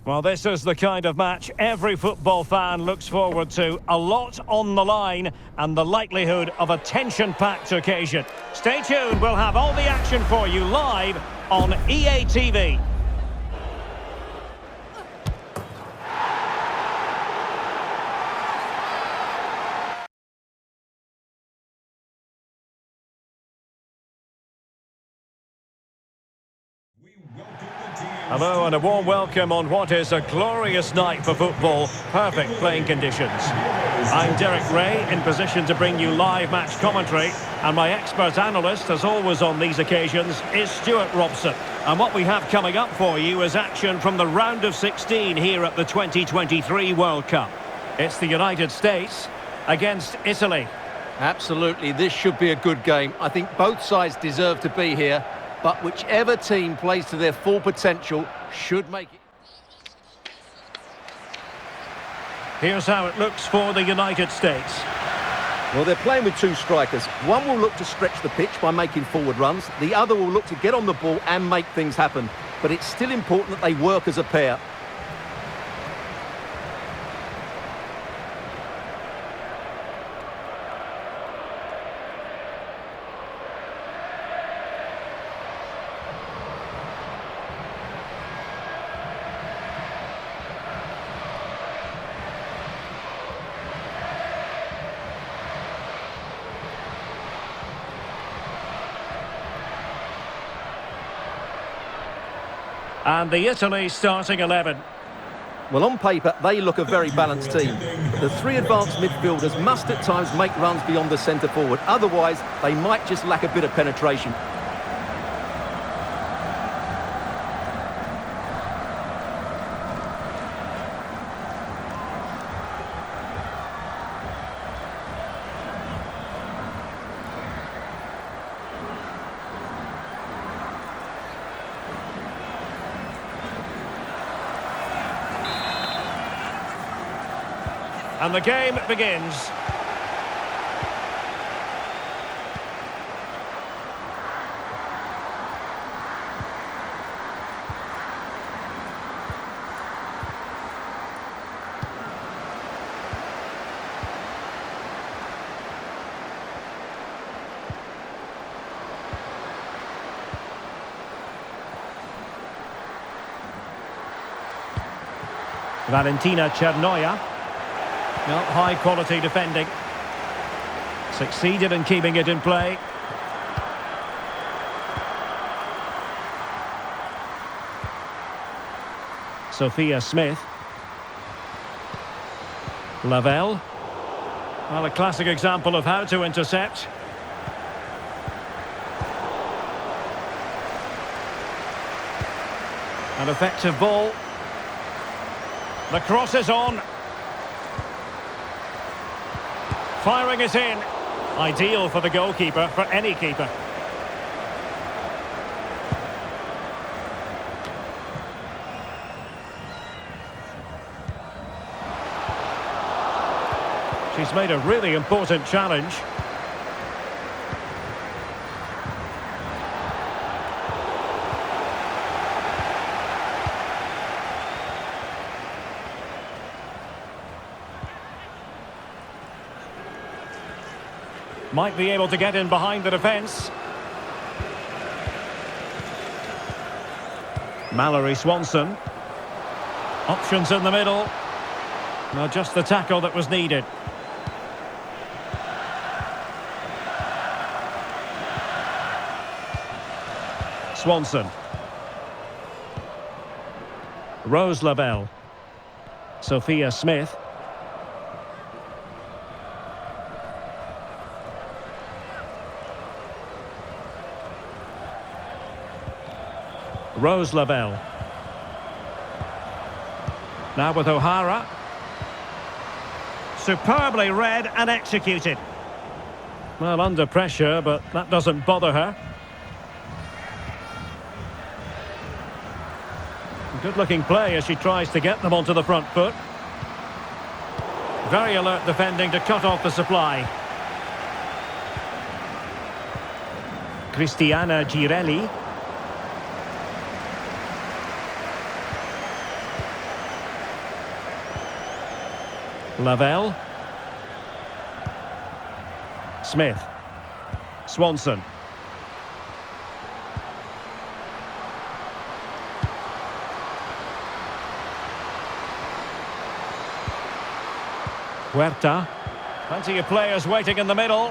Well, this is the kind of match every football fan looks forward to. A lot on the line and the likelihood of a tension-packed occasion. Stay tuned, we'll have all the action for you live on EA TV. Hello and a warm welcome on what is a glorious night for football. Perfect playing conditions. I'm Derek Ray, in position to bring you live match commentary. And my expert analyst, as always on these occasions, is Stuart Robson. And what we have coming up for you is action from the round of 16 here at the 2023 World Cup. It's the United States against Italy. Absolutely, this should be a good game. I think both sides deserve to be here. But whichever team plays to their full potential should make it. Here's how it looks for the United States. Well, they're playing with two strikers. One will look to stretch the pitch by making forward runs. The other will look to get on the ball and make things happen. But it's still important that they work as a pair. And the Italy starting 11. Well, on paper, they look a very balanced team. The three advanced midfielders must at times make runs beyond the centre forward. Otherwise, they might just lack a bit of penetration. And the game begins. Valentina Chernoya. Well, high-quality defending. Succeeded in keeping it in play. Sophia Smith. Lavelle. Well, a classic example of how to intercept. An effective ball. The cross is on. Firing it in. Ideal for the goalkeeper, for any keeper. She's made a really important challenge. Might be able to get in behind the defence. Mallory Swanson. Options in the middle. Well, just the tackle that was needed. Swanson. Rose Lavelle. Sophia Smith. Rose Lavelle. Now with O'Hara. Superbly read and executed. Well, under pressure, but that doesn't bother her. Good-looking play as she tries to get them onto the front foot. Very alert defending to cut off the supply. Cristiana Girelli. Lavelle. Smith. Swanson. Huerta. Plenty of players waiting in the middle.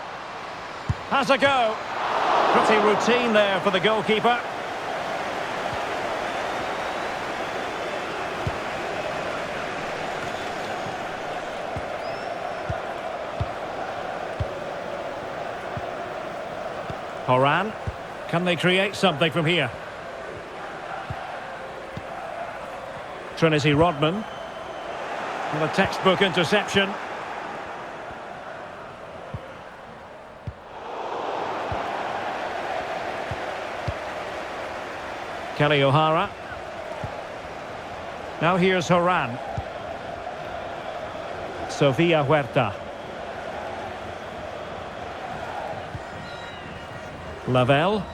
Has a go. Pretty routine there for the goalkeeper. Horan. Can they create something from here? Trinity Rodman. With a textbook interception. Kelly O'Hara. Now here's Horan. Sofia Huerta. Lavelle.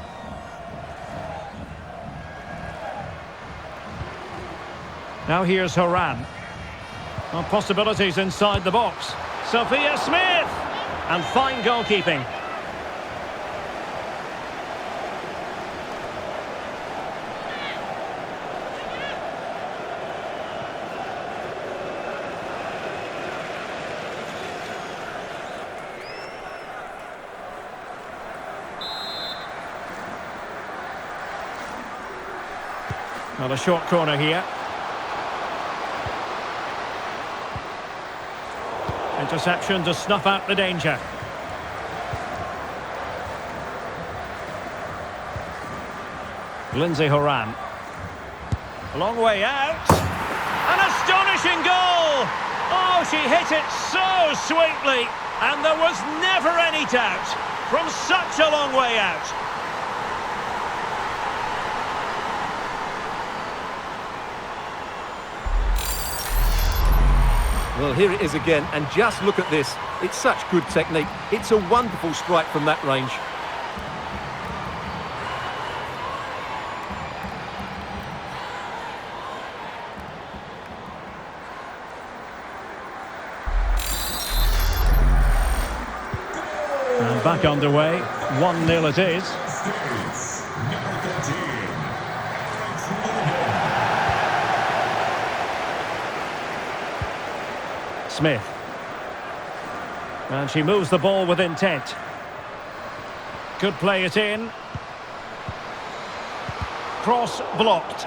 Now here's Horan. Well, possibilities inside the box. Sophia Smith! And fine goalkeeping. Well, a short corner here. Interception to snuff out the danger. Lindsay Horan. A long way out. An astonishing goal! Oh, she hit it so sweetly. And there was never any doubt. From such a long way out. Well, here it is again, and just look at this. It's such good technique. It's a wonderful strike from that range. And back underway. 1-0 it is. Smith. And she moves the ball with intent. Could play it in. Cross blocked.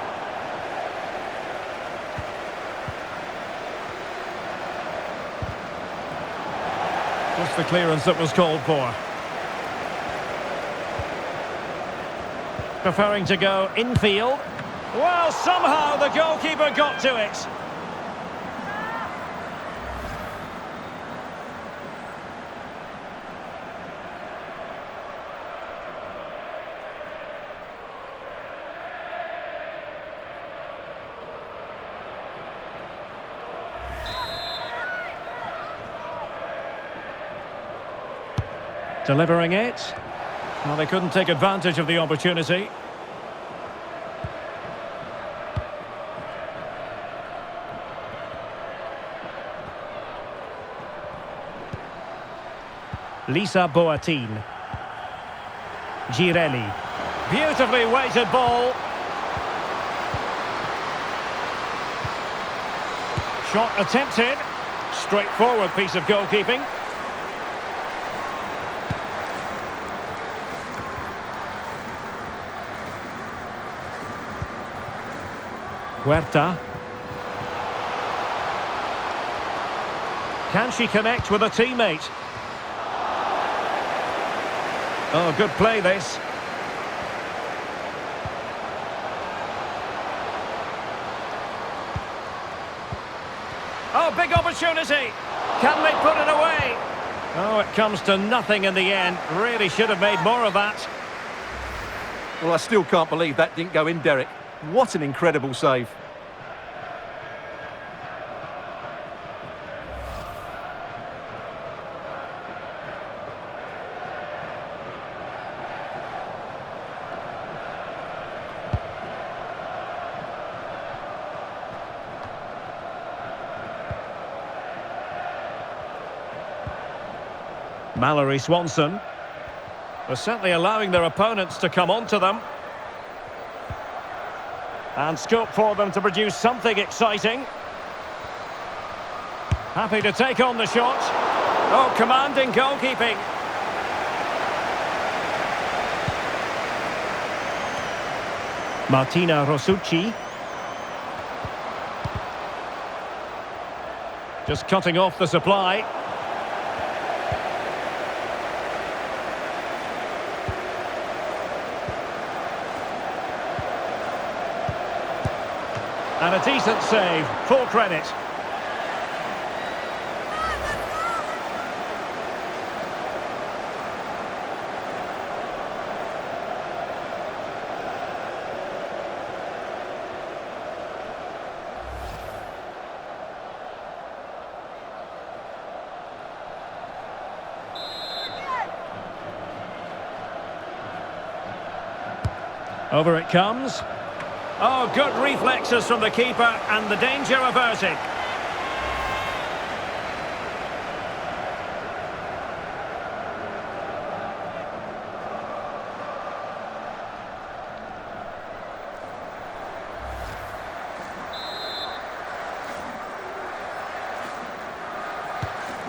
Just the clearance that was called for. Preferring to go infield. Well, somehow the goalkeeper got to it. Delivering it. Well, they couldn't take advantage of the opportunity. Lisa Boattin. Girelli. Beautifully weighted ball. Shot attempted. Straightforward piece of goalkeeping. Huerta. Can she connect with a teammate? Oh, good play this. Oh, big opportunity. Can they put it away? Oh, it comes to nothing in the end. Really should have made more of that. Well, I still can't believe that didn't go in, Derek. What an incredible save. Mallory Swanson. They're certainly allowing their opponents to come onto them. And scope for them to produce something exciting. Happy to take on the shot. Oh, commanding goalkeeping. Martina Rosucci. Just cutting off the supply. And a decent save, full credit. Over it comes. Oh, good reflexes from the keeper and the danger averted.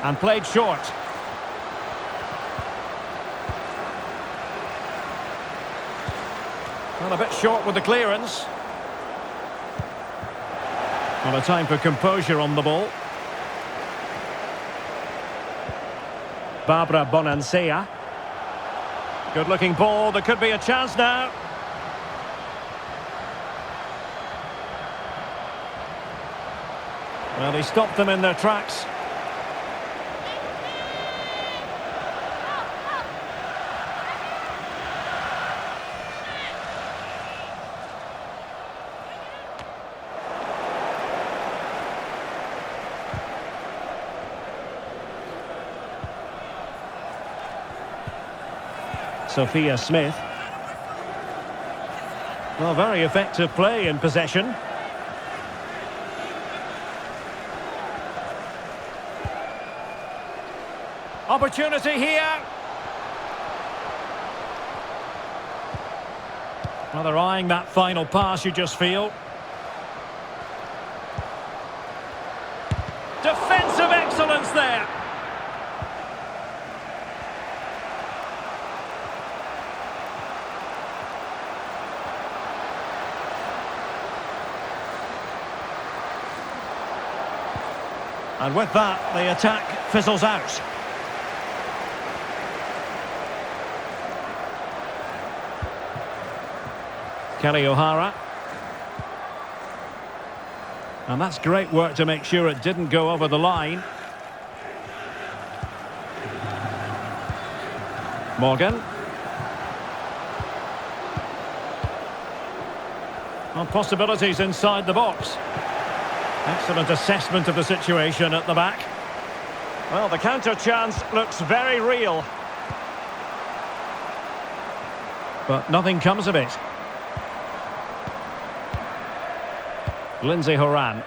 And played short. Well, a bit short with the clearance. Well, a time for composure on the ball. Barbara Bonansea. Good-looking ball. There could be a chance now. Well, he stopped them in their tracks. Sophia Smith. Well, very effective play in possession. Opportunity here. Well, they're eyeing that final pass, you just feel. Defensive excellence there. And with that, the attack fizzles out. Kelly O'Hara. And that's great work to make sure it didn't go over the line. Morgan. Well, possibilities inside the box. Excellent assessment of the situation at the back. Well, the counter chance looks very real. But nothing comes of it. Lindsay Horan.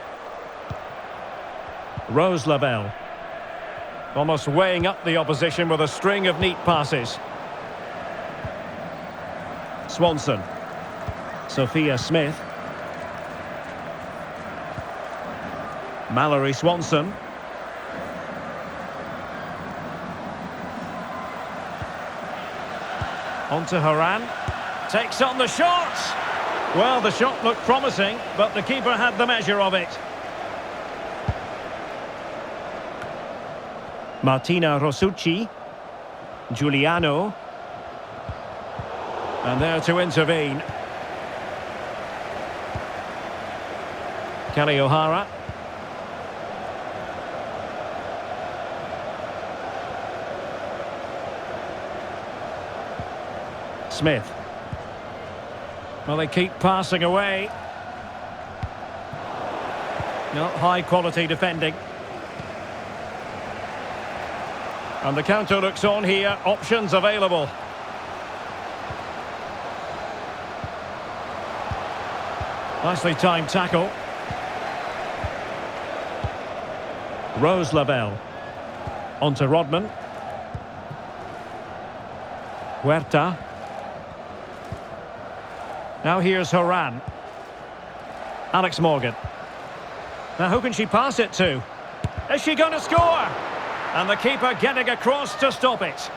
Rose Lavelle. Almost weighing up the opposition with a string of neat passes. Swanson. Sophia Smith. Mallory Swanson. On to Horan. Takes on the shot. Well, the shot looked promising, but the keeper had the measure of it. Martina Rosucci. Giuliano. And there to intervene. Kelly O'Hara. Smith. Well, they keep passing away. No, high quality defending. And the counter looks on here. Options available. Nicely timed tackle. Rose Lavelle. On to Rodman. Huerta. Now here's Horan. Alex Morgan. Now who can she pass it to? Is she going to score? And the keeper getting across to stop it.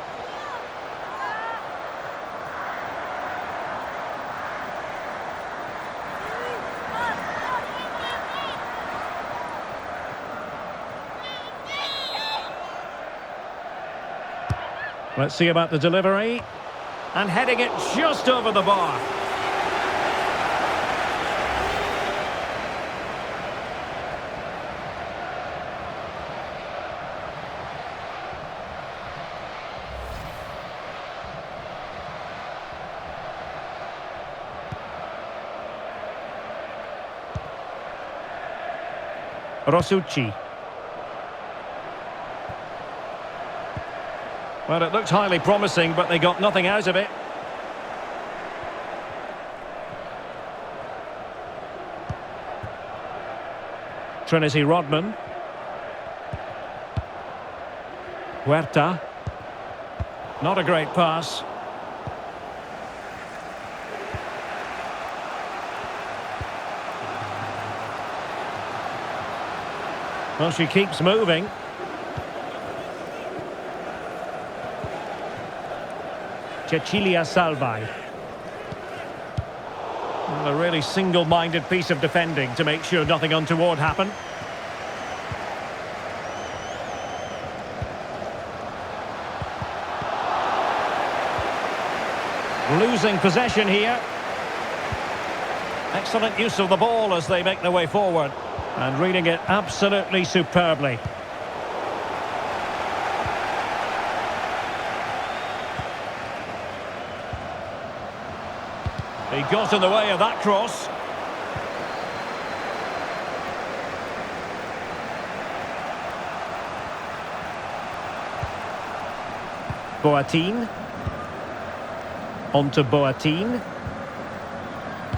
Let's see about the delivery. And heading it just over the bar. Rosucci. Well, it looked highly promising, but they got nothing out of it. Trinity Rodman. Huerta. Not a great pass. Well, she keeps moving. Cecilia Salvai. A really single-minded piece of defending to make sure nothing untoward happened. Losing possession here. Excellent use of the ball as they make their way forward. And reading it absolutely superbly. He got in the way of that cross. Boateng. On to Boateng.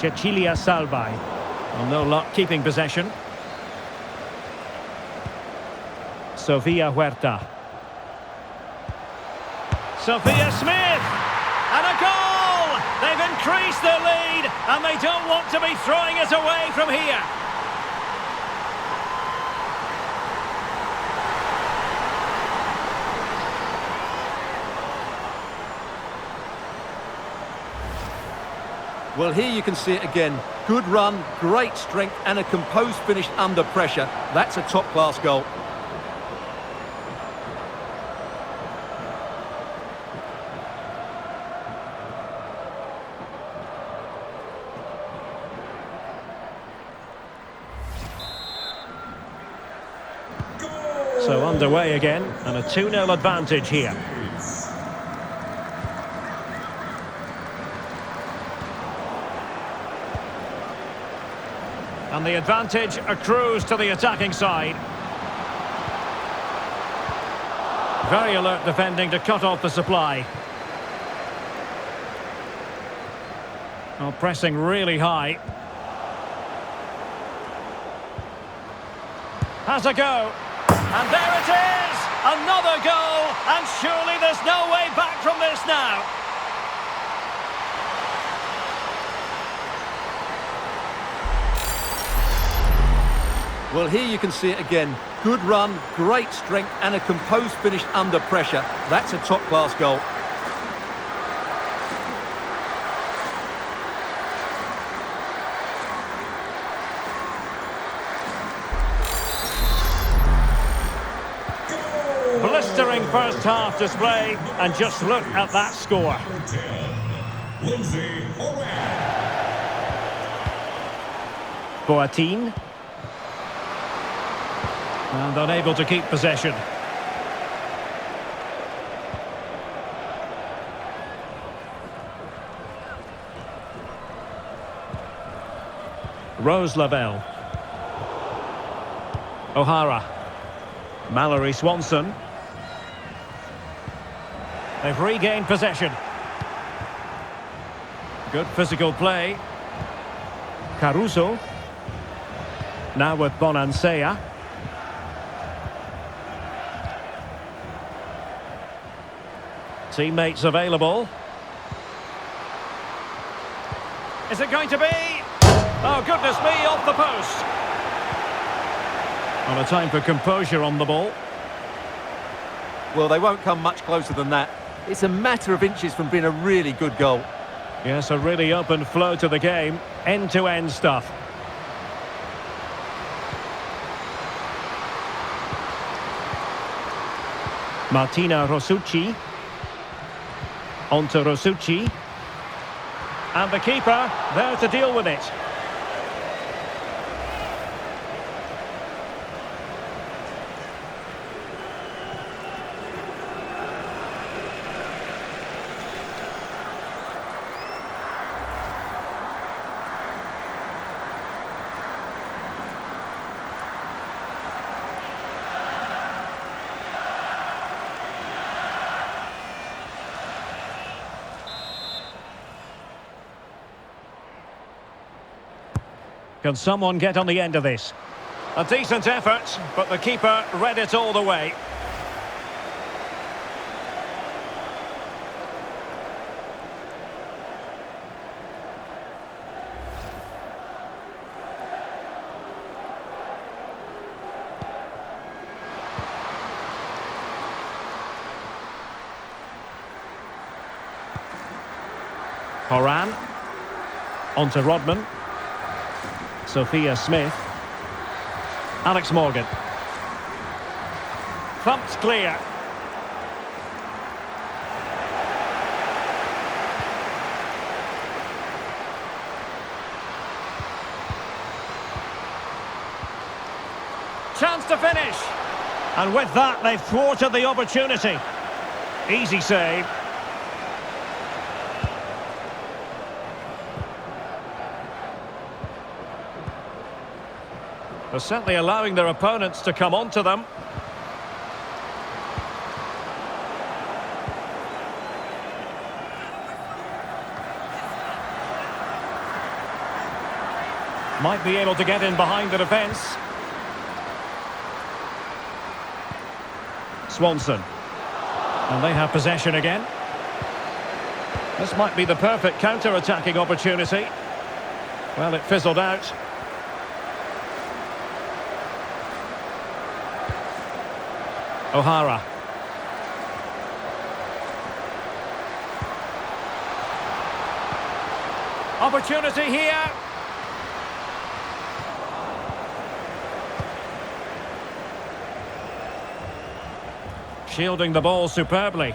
Cecilia Salvai. Well, no luck keeping possession. Sofia Huerta. Sophia Smith! And a goal! They've increased their lead, and they don't want to be throwing it away from here. Well, here you can see it again. Good run, great strength, and a composed finish under pressure. That's a top-class goal. So underway again, and a 2-0 advantage here. And the advantage accrues to the attacking side. Very alert defending to cut off the supply. Oh, pressing really high. Has a go. And there it is! Another goal! And surely there's no way back from this now. Well, here you can see it again. Good run, great strength, and a composed finish under pressure. That's a top-class goal. Blistering first half display, and just look at that score. Boateng. And unable to keep possession. Rose Lavelle. O'Hara. Mallory Swanson. They've regained possession. Good physical play. Caruso. Now with Bonansea. Teammates available. Is it going to be? Oh, goodness me, off the post. On a time for composure on the ball. Well, they won't come much closer than that. It's a matter of inches from being a really good goal. Yes, a really open flow to the game. End-to-end stuff. Martina Rosucci. On to Rosucci. And the keeper there to deal with it. Can someone get on the end of this? A decent effort, but the keeper read it all the way. Horan. On to Rodman. Sophia Smith. Alex Morgan. Thumped clear. Chance to finish. And with that, they've thwarted the opportunity. Easy save. They're certainly allowing their opponents to come onto them. Might be able to get in behind the defence. Swanson. And they have possession again. This might be the perfect counter-attacking opportunity. Well, it fizzled out. O'Hara. Opportunity here. Shielding the ball superbly.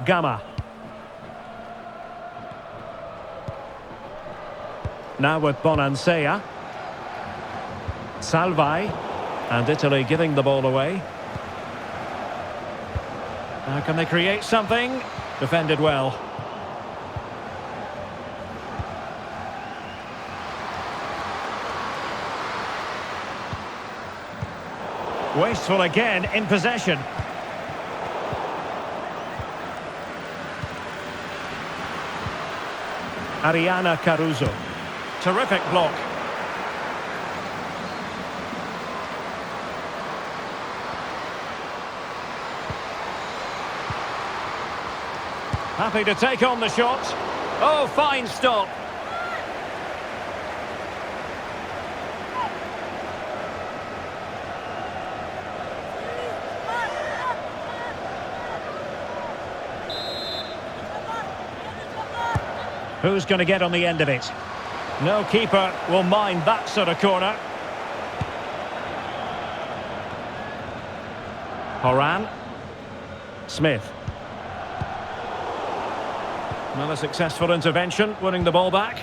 Gamma. Now with Bonansea. Salvai. And Italy giving the ball away. Now can they create something? Defended well. Wasteful again in possession. Ariana Caruso. Terrific block. Happy to take on the shot. Oh, fine stop. Who's going to get on the end of it? No keeper will mind that sort of corner. Horan. Smith. Another successful intervention, winning the ball back.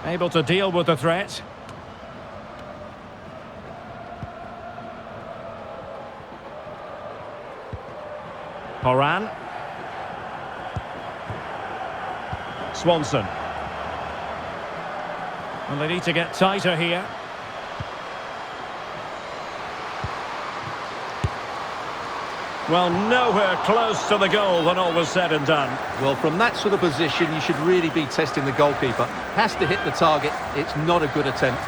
Able to deal with the threat. Horan. Swanson. And they need to get tighter here. Well, nowhere close to the goal when all was said and done. Well, from that sort of position, you should really be testing the goalkeeper. Has to hit the target. It's not a good attempt.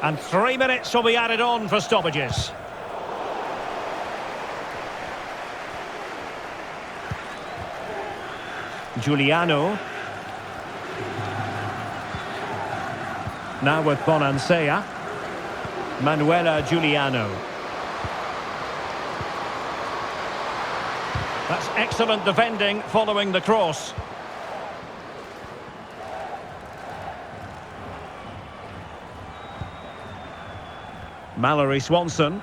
And 3 minutes will be added on for stoppages. Giuliano. Now with Bonansea. Manuela Giuliano. That's excellent defending following the cross. Mallory Swanson.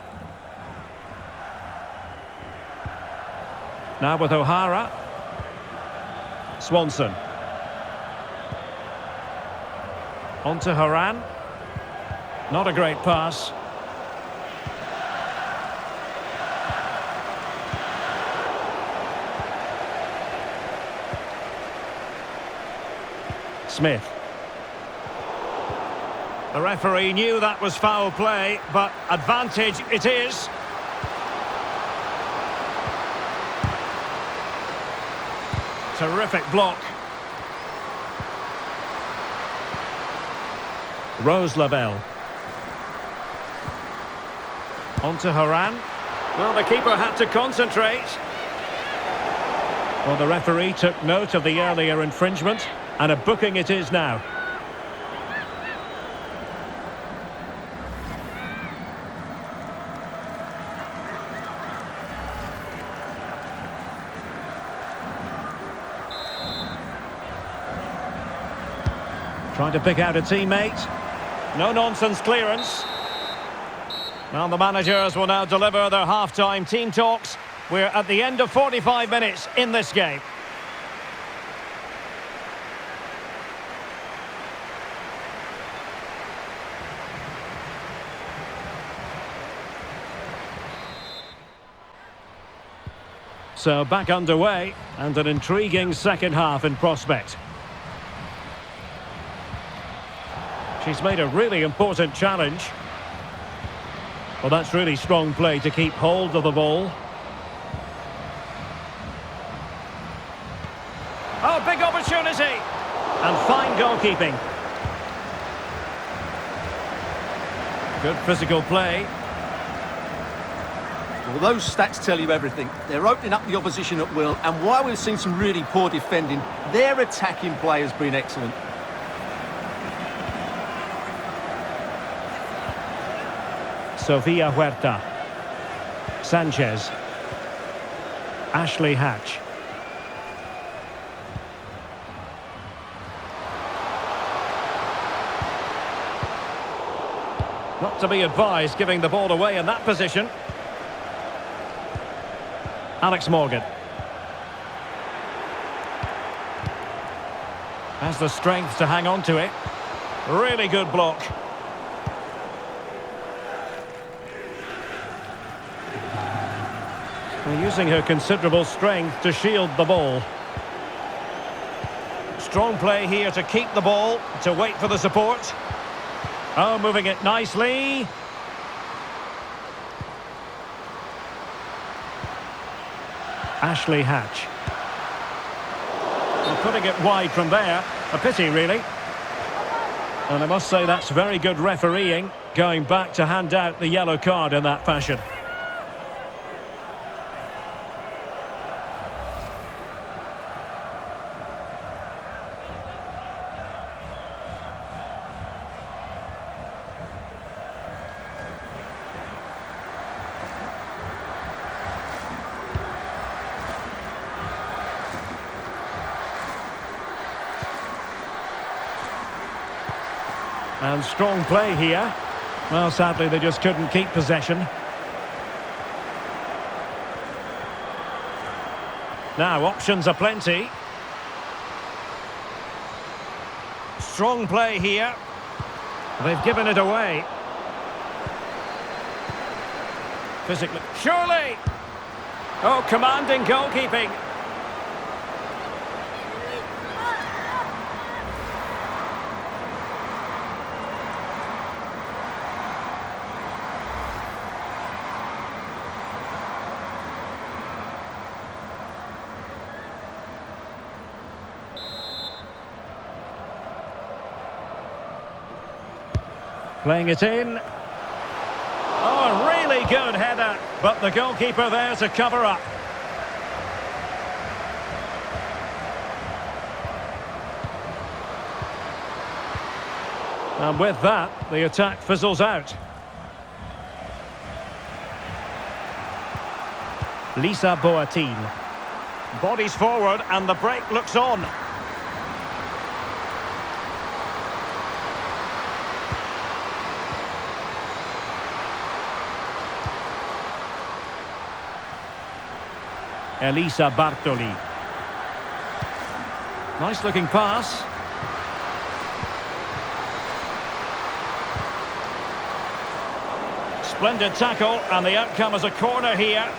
Now with O'Hara. Swanson. On to Haran. Not a great pass. Smith. The referee knew that was foul play, but advantage it is. Terrific block. Rose Lavelle. On to Haran. Well, the keeper had to concentrate. Well, the referee took note of the earlier infringement, and a booking it is now. Trying to pick out a teammate. No-nonsense clearance. Well, the managers will now deliver their half-time team talks. We're at the end of 45 minutes in this game. So back underway, and an intriguing second half in prospect. She's made a really important challenge. Well, that's really strong play to keep hold of the ball. Oh, big opportunity! And fine goalkeeping. Good physical play. Well, those stats tell you everything. They're opening up the opposition at will, and while we've seen some really poor defending, their attacking play has been excellent. Sofia Huerta. Sanchez. Ashley Hatch. Not to be advised giving the ball away in that position. Alex Morgan. Has the strength to hang on to it. Really good block. Using her considerable strength to shield the ball. Strong play here to keep the ball, to wait for the support. Oh, moving it nicely. Ashley Hatch. Well, putting it wide from there. A pity, really. And I must say that's very good refereeing, going back to hand out the yellow card in that fashion. And strong play here. Well, sadly, they just couldn't keep possession. Now, options are plenty. Strong play here. They've given it away. Physically. Surely! Oh, commanding goalkeeping. Playing it in. Oh, a really good header, but the goalkeeper there to cover up. And with that, the attack fizzles out. Lisa Boateng. Bodies forward and the break looks on. Elisa Bartoli. Nice looking pass. Splendid tackle, and the outcome is a corner here.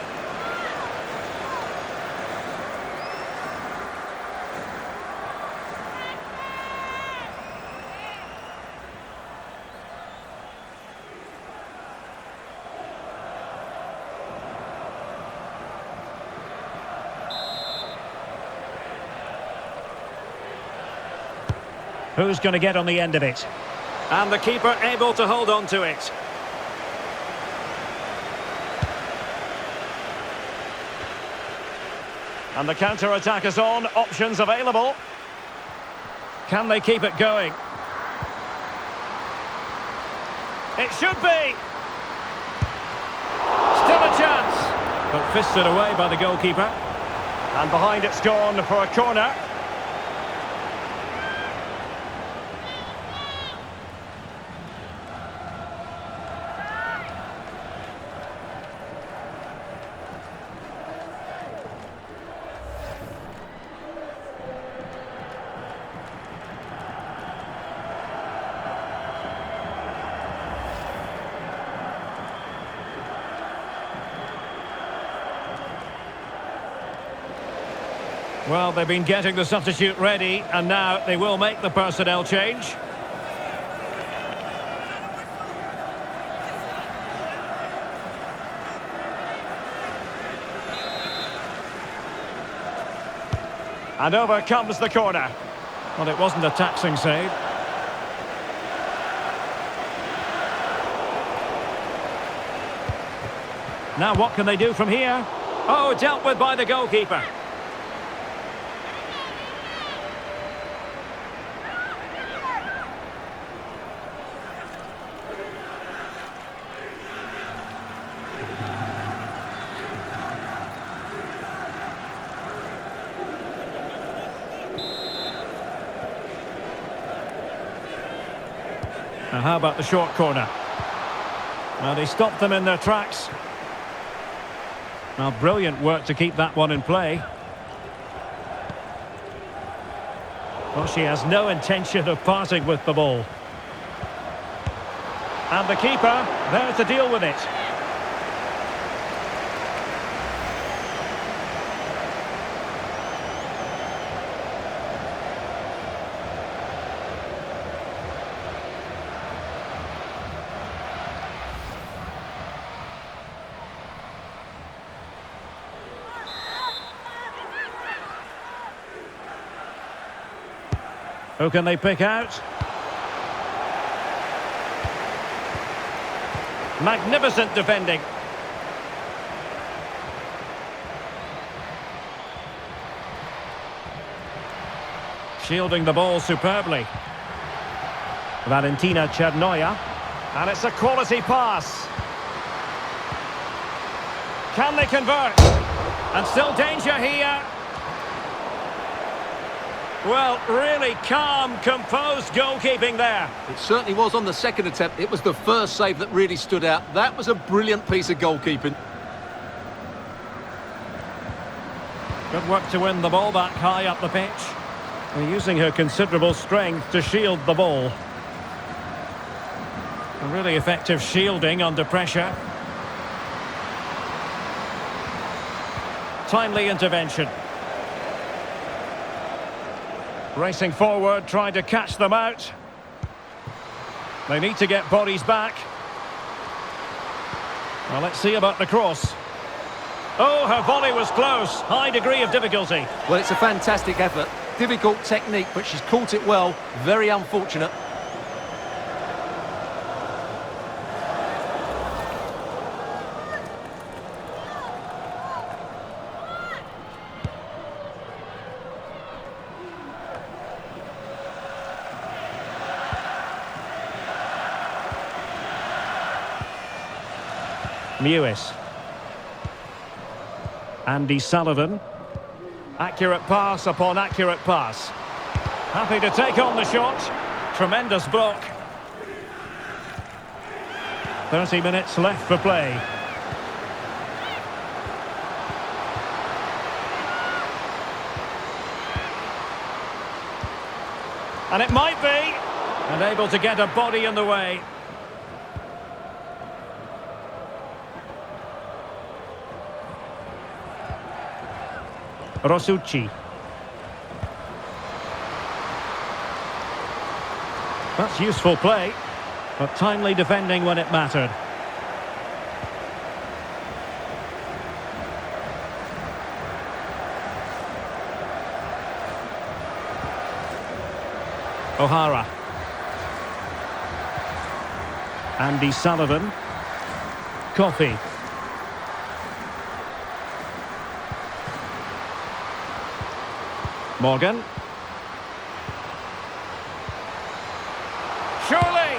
Who's going to get on the end of it? And the keeper able to hold on to it. And the counter-attack is on, options available. Can they keep it going? It should be! Still a chance! But fisted away by the goalkeeper. And behind it's gone for a corner. Well, they've been getting the substitute ready, and now they will make the personnel change. And over comes the corner. Well, it wasn't a taxing save. Now what can they do from here? Oh, dealt with by the goalkeeper. Now how about the short corner? Well, they stopped them in their tracks. Now, brilliant work to keep that one in play. Well, she has no intention of parting with the ball. And the keeper there to deal with it. Who can they pick out? Magnificent defending. Shielding the ball superbly. Valentina Chernoya. And it's a quality pass. Can they convert? And still danger here. Well, really calm, composed goalkeeping there. It certainly was on the second attempt. It was the first save that really stood out. That was a brilliant piece of goalkeeping. Good work to win the ball back high up the pitch. They're using her considerable strength to shield the ball. A really effective shielding under pressure. Timely intervention. Racing forward, trying to catch them out. They need to get bodies back. Well, let's see about the cross. Oh, her volley was close. High degree of difficulty. Well, it's a fantastic effort. Difficult technique, but she's caught it well. Very unfortunate. Mewis. Andy Sullivan. Accurate pass upon accurate pass. Happy to take on the shot. Tremendous block. 30 minutes left for play. And it might be. And able to get a body in the way. Rosucci. That's useful play, but timely defending when it mattered. O'Hara. Andy Sullivan. Coffey. Morgan. Surely,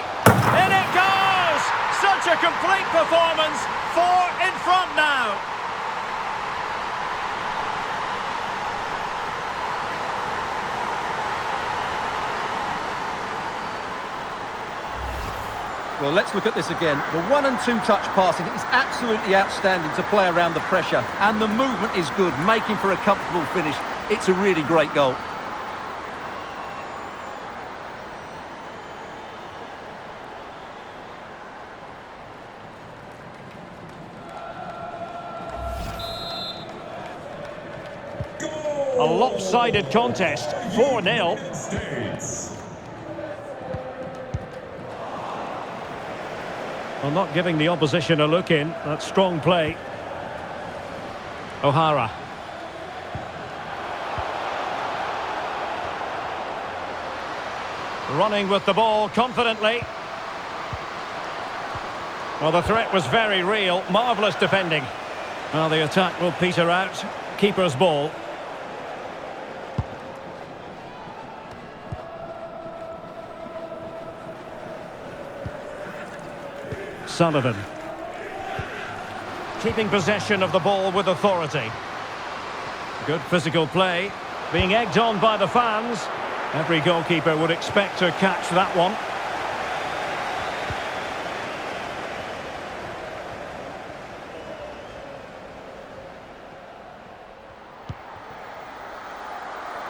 in it goes! Such a complete performance. 4 in front now. Well, let's look at this again. The 1 and 2 touch passing is absolutely outstanding to play around the pressure. And the movement is good, making for a comfortable finish. It's a really great goal. A lopsided contest, 4-0. Well, not giving the opposition a look in. That's strong play. O'Hara. Running with the ball confidently. Well, the threat was very real. Marvellous defending. Well, the attack will peter out. Keeper's ball. Sullivan. Keeping possession of the ball with authority. Good physical play. Being egged on by the fans. Every goalkeeper would expect to catch that one.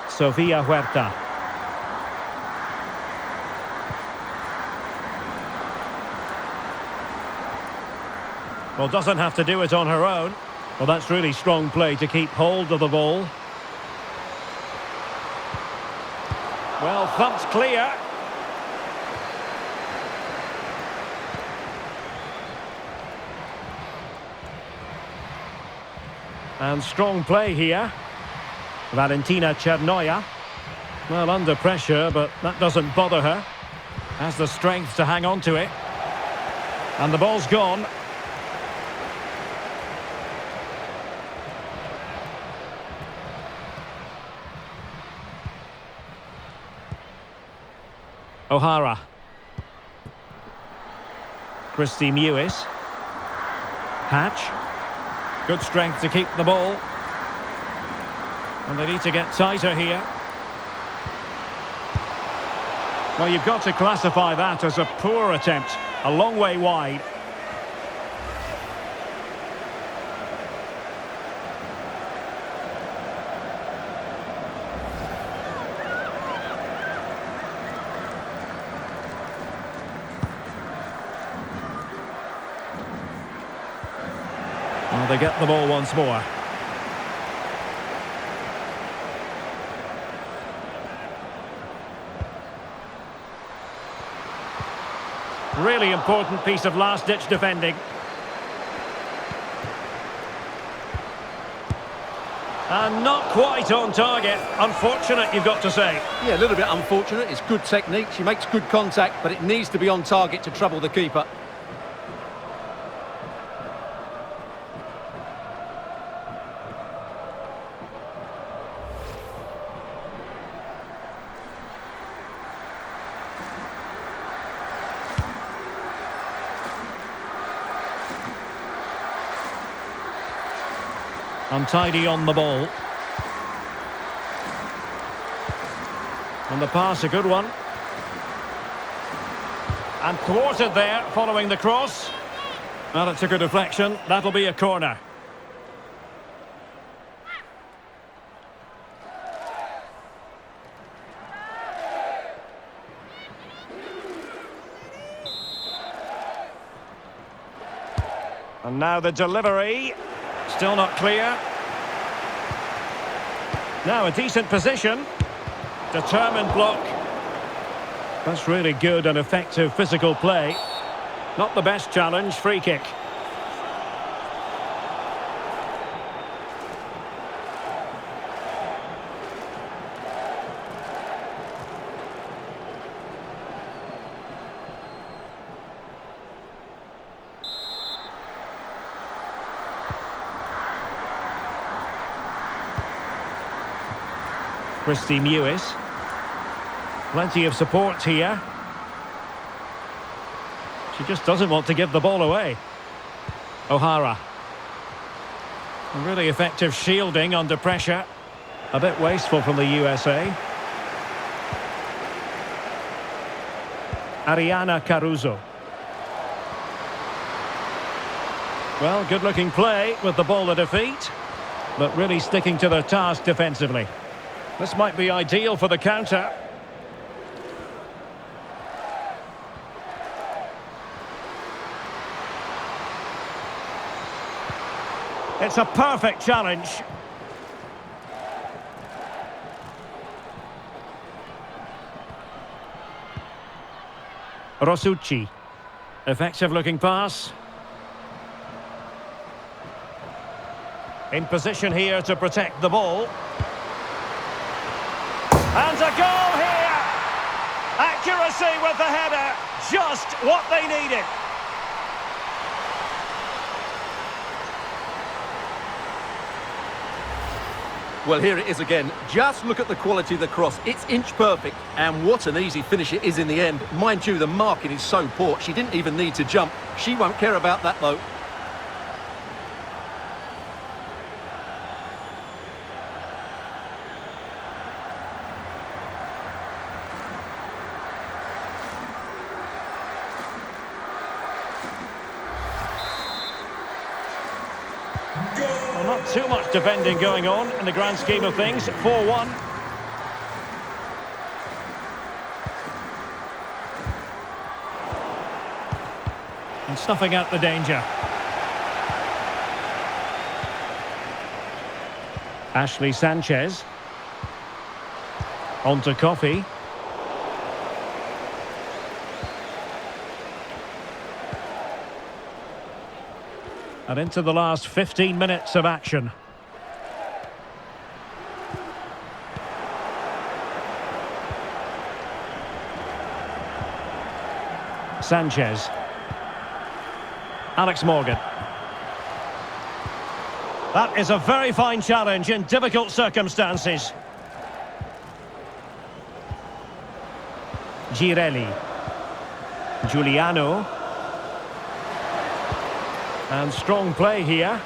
Sofia Huerta. Well, doesn't have to do it on her own. Well, that's really strong play to keep hold of the ball. Well, thumped clear. And strong play here. Valentina Chernoya. Well, under pressure, but that doesn't bother her. Has the strength to hang on to it. And the ball's gone. O'Hara. Christy Mewis. Hatch. Good strength to keep the ball. And they need to get tighter here. Well, you've got to classify that as a poor attempt. A long way wide. Well, they get the ball once more. Really important piece of last-ditch defending. And not quite on target. Unfortunate, you've got to say. Yeah, a little bit unfortunate. It's good technique. She makes good contact, but it needs to be on target to trouble the keeper. Untidy on the ball. And the pass, a good one. And thwarted there, following the cross. Well, it took a deflection. That'll be a corner. And now the delivery. Still not clear. Now a decent position. Determined block. That's really good and effective physical play. Not the best challenge, free kick. Christy Mewis. Plenty of support here. She just doesn't want to give the ball away. O'Hara. Really effective shielding under pressure. A bit wasteful from the USA. Ariana Caruso. Well, good-looking play with the ball at her feet, but really sticking to their task defensively. This might be ideal for the counter. It's a perfect challenge. Rosucci. Effective looking pass. In position here to protect the ball. And a goal here! Accuracy with the header. Just what they needed. Well, here it is again. Just look at the quality of the cross. It's inch perfect, and what an easy finish it is in the end. Mind you, the marking is so poor, she didn't even need to jump. She won't care about that, though. Well, not too much defending going on in the grand scheme of things. 4-1. And snuffing out the danger. Ashley Sanchez. On to Coffey. And into the last 15 minutes of action. Sanchez. Alex Morgan. That is a very fine challenge in difficult circumstances. Girelli. Giuliano. And strong play here.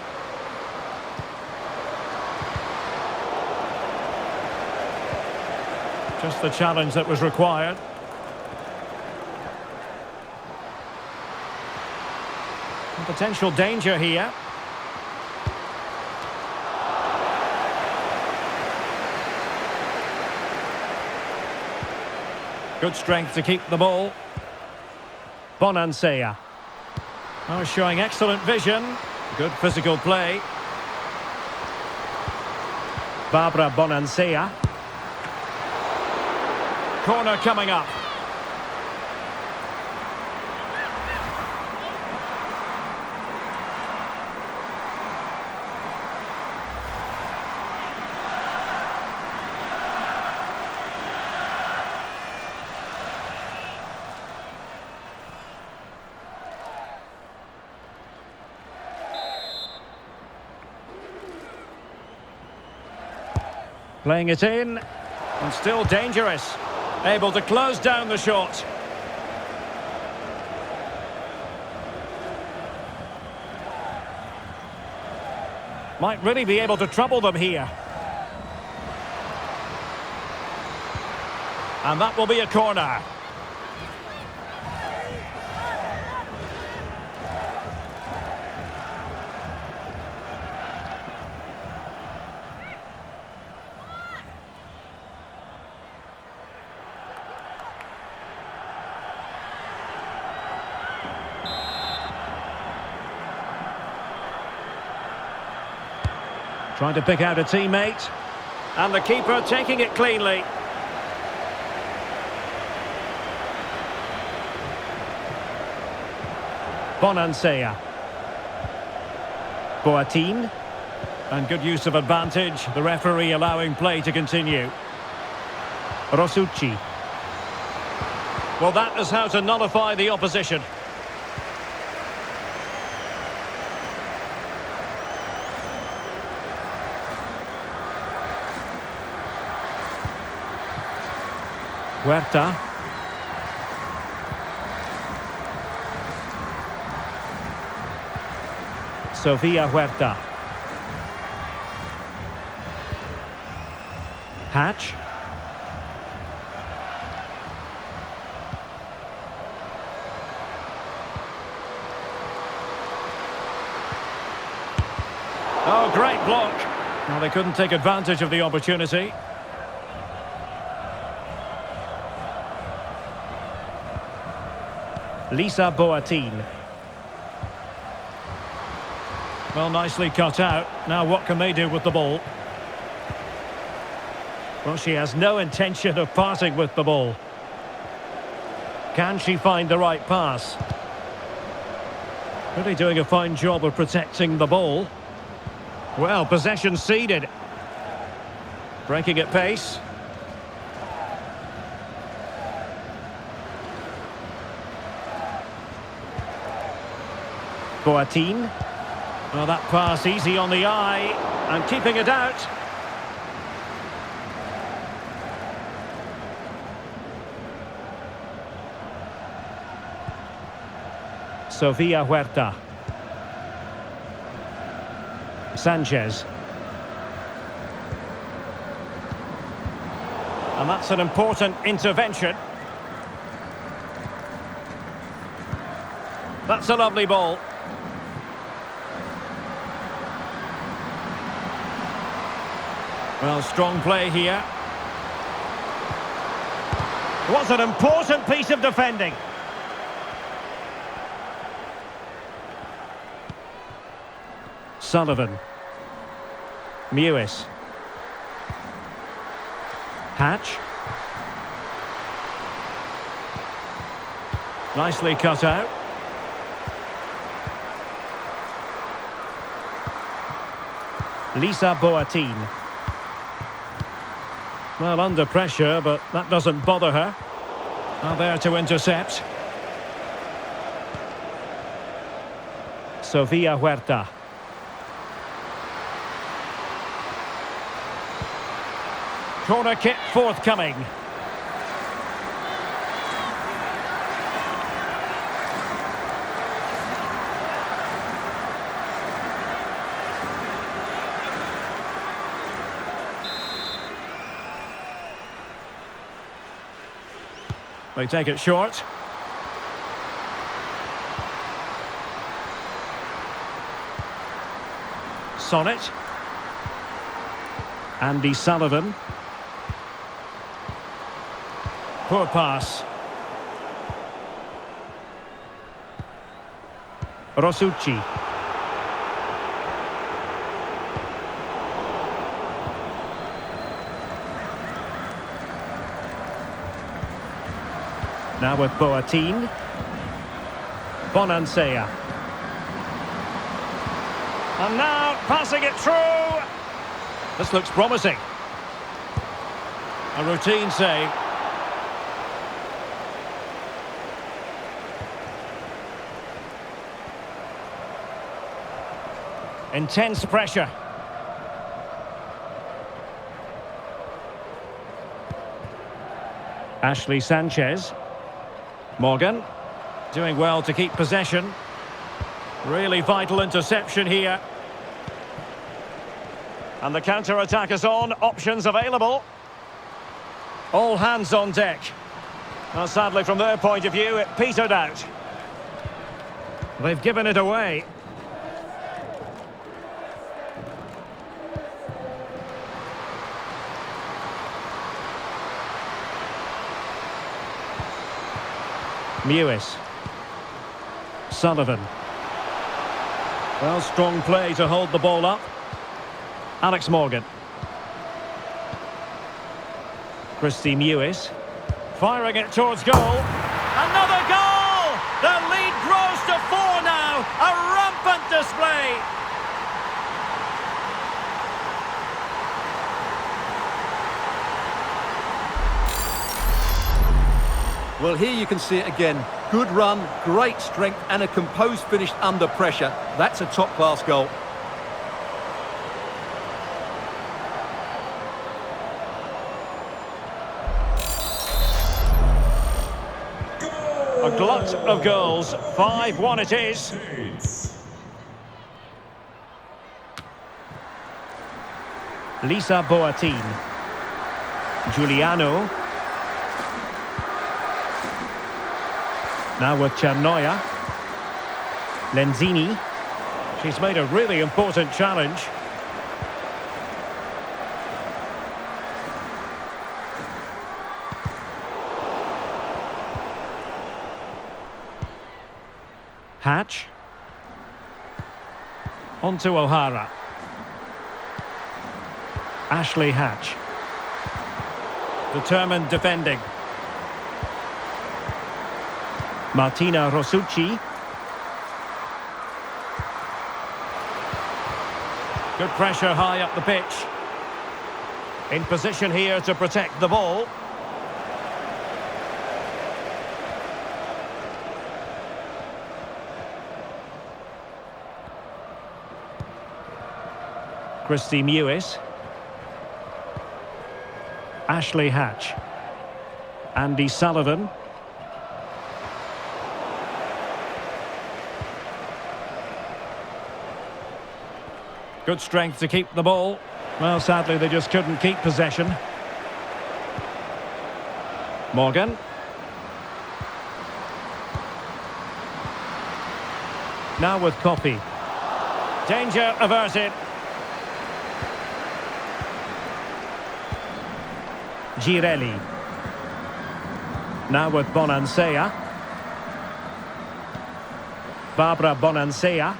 Just the challenge that was required. And potential danger here. Good strength to keep the ball. Bonansea. Oh, showing excellent vision. Good physical play. Barbara Bonansea. Corner coming up. Playing it in, and still dangerous. Able to close down the shot. Might really be able to trouble them here. And that will be a corner. Trying to pick out a teammate. And the keeper taking it cleanly. Bonansea. Boateng. And good use of advantage. The referee allowing play to continue. Rosucci. Well, that is how to nullify the opposition. Huerta. Sofia Huerta. Hatch. Oh, great block. Well, they couldn't take advantage of the opportunity. Lisa Boateng. Well, nicely cut out. Now what can they do with the ball? Well, she has no intention of parting with the ball. Can she find the right pass? Really doing a fine job of protecting the ball. Well, possession ceded. Breaking at pace. Boateng. Well, that pass easy on the eye, and keeping it out. Sofia Huerta. Sanchez. And that's an important intervention. That's a lovely ball. Well, strong play here. What an important piece of defending. Sullivan. Mewis. Hatch. Nicely cut out. Lisa Boateng. Well, under pressure, but that doesn't bother her. Now there to intercept. Sofia Huerta. Corner kick forthcoming. They take it short. Sonnet. Andy Sullivan. Poor pass. Rosucci. Now with Boateng. Bonansea. And now passing it through. This looks promising. A routine save. Intense pressure. Ashley Sanchez. Morgan. Doing well to keep possession. Really vital interception here. And the counter-attack is on, options available. All hands on deck. Well, sadly, from their point of view, it petered out. They've given it away. Mewis. Sullivan. Well, strong play to hold the ball up. Alex Morgan. Christy Mewis. Firing it towards goal. Another goal! The lead grows to 4 now. A rampant display. Well, here you can see it again. Good run, great strength, and a composed finish under pressure. That's a top-class goal. A glut of goals. 5-1 it is. Lisa Boatin. Giuliano. Now with Chernoya. Lenzini. She's made a really important challenge. Hatch. On to O'Hara. Ashley Hatch. Determined defending. Martina Rosucci. Good pressure high up the pitch. In position here to protect the ball. Christy Mewis. Ashley Hatch. Andy Sullivan. Good strength to keep the ball. Well, sadly, they just couldn't keep possession. Morgan. Now with Copy. Danger averted. Girelli. Now with Bonansea. Barbara Bonansea.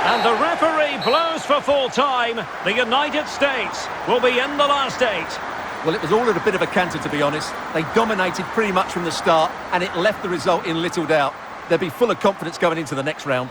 And the referee blows for full time. The United States will be in the last 8. Well, it was all at a bit of a canter, to be honest. They dominated pretty much from the start, and it left the result in little doubt. They'll be full of confidence going into the next round.